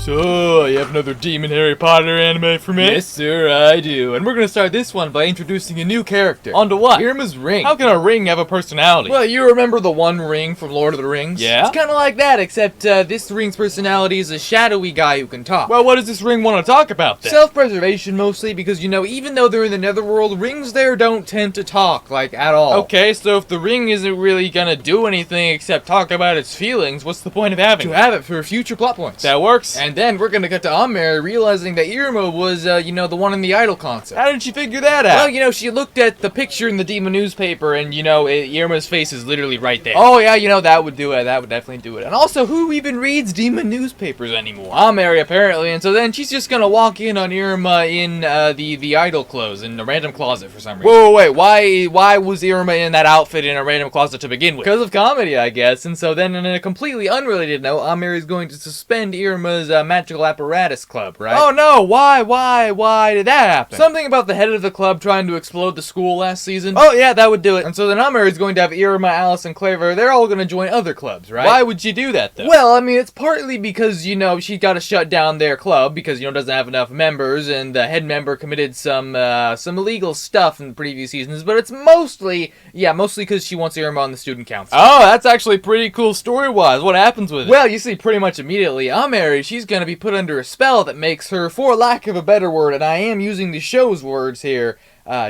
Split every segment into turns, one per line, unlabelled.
So, you have another Demon Harry Potter anime for me?
Yes, sir, I do. And we're gonna start this one by introducing a new character.
Onto what?
Iruma's ring.
How can a ring have a personality?
Well, you remember the One Ring from Lord of the Rings?
Yeah?
It's kind of like that, except this ring's personality is a shadowy guy who can talk.
Well, what does this ring want to talk about then?
Self-preservation mostly, because, you know, even though they're in the netherworld, rings there don't tend to talk, like, at all.
Okay, so if the ring isn't really gonna do anything except talk about its feelings, what's the point of having
To
it?
have it for future plot points.
That works.
And then we're gonna get to Ameri realizing that Iruma was, you know, the one in the idol concert.
How did she figure that out?
Well, you know, she looked at the picture in the demon newspaper and, you know, Iruma's face is literally right there. Oh, yeah, you know, that would do it. That would definitely do it. And also, who even reads demon newspapers anymore? Ameri, apparently. And so then she's just gonna walk in on Iruma in, the idol clothes in a random closet for some reason.
Whoa, wait, why was Iruma in that outfit in a random closet to begin with?
Because of comedy, I guess. And so then, in a completely unrelated note, Ameri is going to suspend Iruma's magical apparatus club, right?
Oh no, why did that happen?
Something about the head of the club trying to explode the school last season.
Oh yeah, that would do it.
And so then Ameri is going to have Iruma, Alice, and Claver. They're all going to join other clubs, right?
Why would you do that though?
Well, I mean, it's partly because, you know, she got to shut down their club because, you know, doesn't have enough members, and the head member committed some illegal stuff in the previous seasons, but it's mostly because she wants Iruma on the student council.
Oh, that's actually pretty cool story-wise. What happens with it?
Well, you see, pretty much immediately, Ameri, she's gonna be put under a spell that makes her, for lack of a better word, and I am using the show's words here,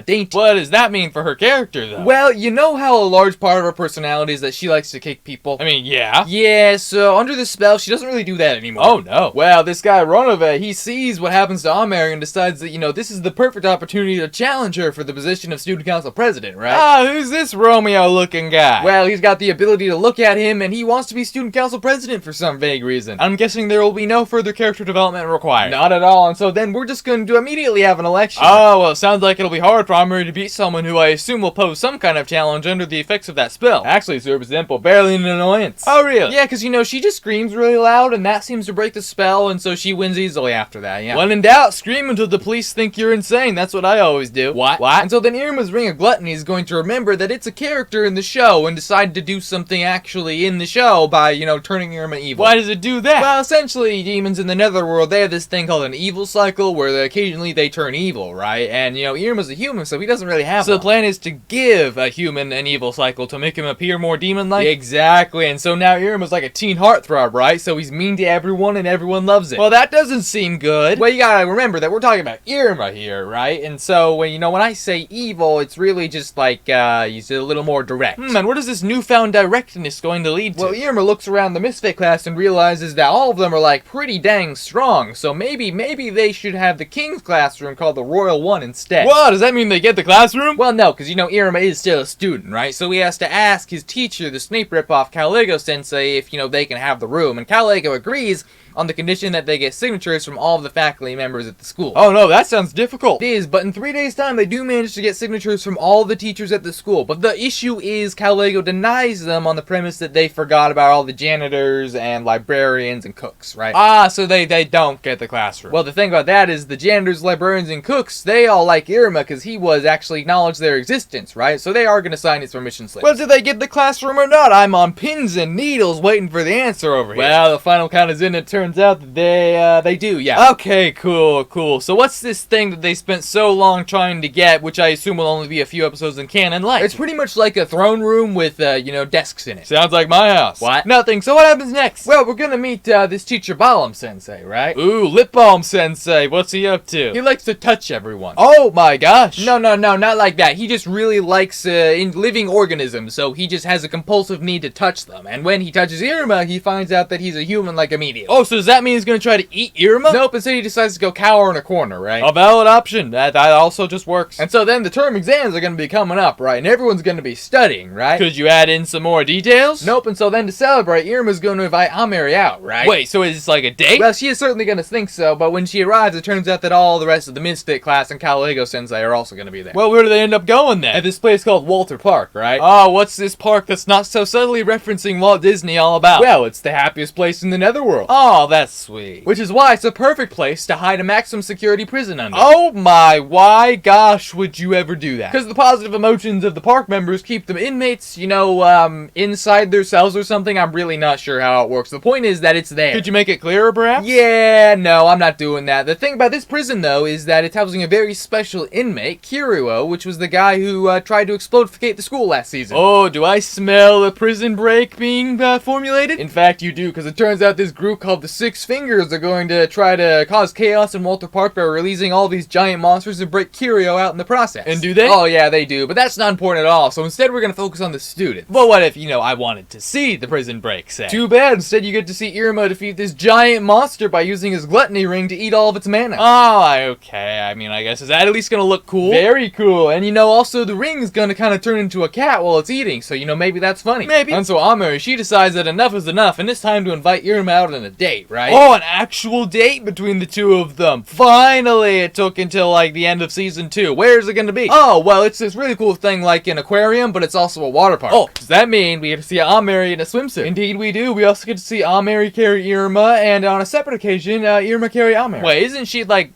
dainty.
What does that mean for her character, though?
Well, you know how a large part of her personality is that she likes to kick people?
I mean, yeah.
Yeah, so under the spell, she doesn't really do that anymore.
Oh, no.
Well, this guy, Ronove, he sees what happens to Ameri and decides that, you know, this is the perfect opportunity to challenge her for the position of student council president, right?
Ah, who's this Romeo-looking guy?
Well, he's got the ability to look at him, and he wants to be student council president for some vague reason.
I'm guessing there will be no further character development required.
Not at all, and so then we're just going to immediately have an election.
Oh, well, it sounds like it'll be hard for Ameri to beat someone who I assume will pose some kind of challenge under the effects of that spell.
Actually, Sir Simple, barely an annoyance.
Oh, really?
Yeah, because, you know, she just screams really loud, and that seems to break the spell, and so she wins easily after that, yeah.
When in doubt, scream until the police think you're insane. That's what I always do.
What? And so then Iruma's Ring of Gluttony is going to remember that it's a character in the show and decide to do something actually in the show by, you know, turning Iruma evil.
Why does it do that?
Well, essentially, demons in the netherworld, they have this thing called an evil cycle where occasionally they turn evil, right? And, you know, Iruma's a human, so he doesn't really have
So
one.
the plan is to give a human an evil cycle to make him appear more demon-like?
Exactly, and so now Iruma's like a teen heartthrob, right? So he's mean to everyone and everyone loves it.
Well, that doesn't seem good.
Well, you gotta remember that we're talking about Iruma here, right? And so, when I say evil, it's really just like, he's a little more direct.
And what is this newfound directness going to lead to?
Well, Iruma looks around the misfit class and realizes that all of them are, like, pretty dang strong, so maybe they should have the king's classroom called the Royal One instead.
What? Does that mean they get the classroom?
Well, no, because, you know, Iruma is still a student, right? So he has to ask his teacher, the Snape ripoff, Caligo-sensei, if, you know, they can have the room, and Caligo agrees on the condition that they get signatures from all of the faculty members at the school.
Oh no, that sounds difficult.
It is, but in 3 days' time, they do manage to get signatures from all the teachers at the school. But the issue is Caligo denies them on the premise that they forgot about all the janitors and librarians and cooks, right?
Ah, so they don't get the classroom.
Well, the thing about that is the janitors, librarians, and cooks, they all like Iruma because he was actually acknowledged their existence, right? So they are going to sign his permission slip.
Well, do they get the classroom or not? I'm on pins and needles waiting for the answer over here.
Well, the final count is in. It turns out that they do, yeah.
Okay, cool. So what's this thing that they spent so long trying to get, which I assume will only be a few episodes in canon, like?
It's pretty much like a throne room with, you know, desks in it.
Sounds like my house.
What?
Nothing. So what happens next?
Well, we're gonna meet, this teacher Balam-sensei, right?
Ooh, Lip Balm Sensei. What's he up to?
He likes to touch everyone.
Oh my gosh.
No, not like that. He just really likes, in living organisms, so he just has a compulsive need to touch them. And when he touches Iruma, he finds out that he's a human, like, immediately.
Oh, so does that mean he's gonna try to eat Iruma?
Nope, instead he decides to go cower in a corner, right?
A valid option. That also just works.
And so then the term exams are gonna be coming up, right? And everyone's gonna be studying, right?
Could you add in some more details?
Nope, and so then to celebrate, Iruma's gonna invite Ameri out, right?
Wait, so is this like a date?
Well, she is certainly gonna think so, but when she arrives, it turns out that all the rest of the misfit class and Caligo-sensei are they're also gonna be there. Well, where do they end up going then? At this place called Walter Park, right?
Oh, what's this park that's not so subtly referencing Walt Disney all about?
Well, it's the happiest place in the netherworld.
Oh, that's sweet.
Which is why it's a perfect place to hide a maximum security prison under.
Oh my, why gosh would you ever do that?
Because the positive emotions of the park members keep them inmates, you know, inside their cells or something. I'm really not sure how it works. The point is that it's there.
Could you make it clearer, perhaps?
Yeah, no, I'm not doing that. The thing about this prison, though, is that it's housing a very special inmate, Kiryu, which was the guy who tried to explodificate the school last season.
Oh, do I smell a prison break being formulated?
In fact, you do, because it turns out this group called the Six Fingers are going to try to cause chaos in Walter Park by releasing all these giant monsters and break Kiryu out in the process.
And do they?
Oh, yeah, they do, but that's not important at all, so instead we're going to focus on the students.
But what if, you know, I wanted to see the prison break, say?
Too bad, instead you get to see Iruma defeat this giant monster by using his gluttony ring to eat all of its mana.
Oh, okay, I mean, I guess, is that at least gonna look cool?
Very cool, and you know, also the ring's gonna kind of turn into a cat while it's eating, so you know, maybe that's funny.
Maybe.
And so Ameri, she decides that enough is enough, and it's time to invite Iruma out on a date, right?
Oh, an actual date between the two of them. Finally, it took until, like, the end of season 2. Where's it gonna be?
Oh, well, it's this really cool thing like an aquarium, but it's also a water park.
Oh, does that mean we get to see Ameri in a swimsuit?
Indeed we do. We also get to see Ameri carry Iruma, and on a separate occasion, Iruma carry Ameri.
Wait, isn't she like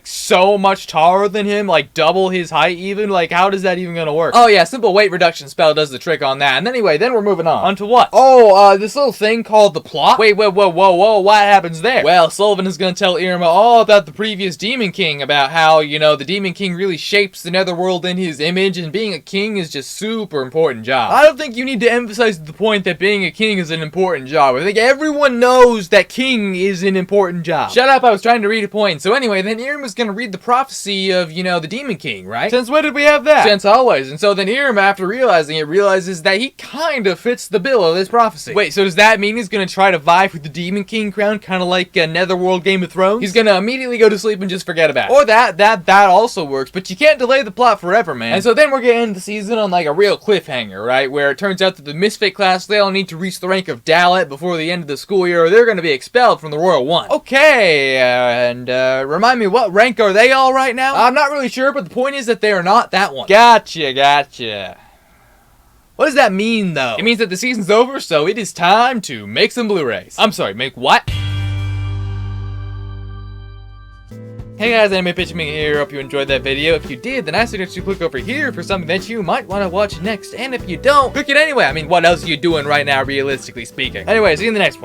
so much taller than him? Like double his height even? Like how does that even gonna work?
Oh yeah, simple weight reduction spell does the trick on that. And anyway, then we're moving on.
Onto what?
Oh, this little thing called the plot.
Wait, whoa, what happens there?
Well, Sullivan is gonna tell Iruma all about the previous Demon King, about how, you know, the Demon King really shapes the netherworld in his image, and being a king is just super important job.
I don't think you need to emphasize the point that being a king is an important job. I think everyone knows that king is an important job.
Shut up, I was trying to read a point. So anyway, then Iruma's gonna read the prophecy of, you know, the Demon King, right?
Since when did we have that?
Since always. And so then Iruma, after realizing it, realizes that he kind of fits the bill of this prophecy.
Wait, so does that mean he's gonna try to vie for the Demon King crown, kind of like a Netherworld Game of Thrones?
He's gonna immediately go to sleep and just forget about it.
Or that also works, but you can't delay the plot forever, man.
And so then we're getting the season on like a real cliffhanger, right? Where it turns out that the misfit class, they all need to reach the rank of Dalet before the end of the school year, or they're gonna be expelled from the Royal One.
Okay, and remind me, what rank are they all right now?
I'm not really sure, but the point is that they are not that one.
Gotcha.
What does that mean, though?
It means that the season's over, so it is time to make some Blu-rays. I'm sorry, make what? Hey guys, Anime Pitching here. Hope you enjoyed that video. If you did, then I suggest you click over here for something that you might want to watch next. And if you don't, click it anyway. I mean, what else are you doing right now, realistically speaking? Anyway, see you in the next one.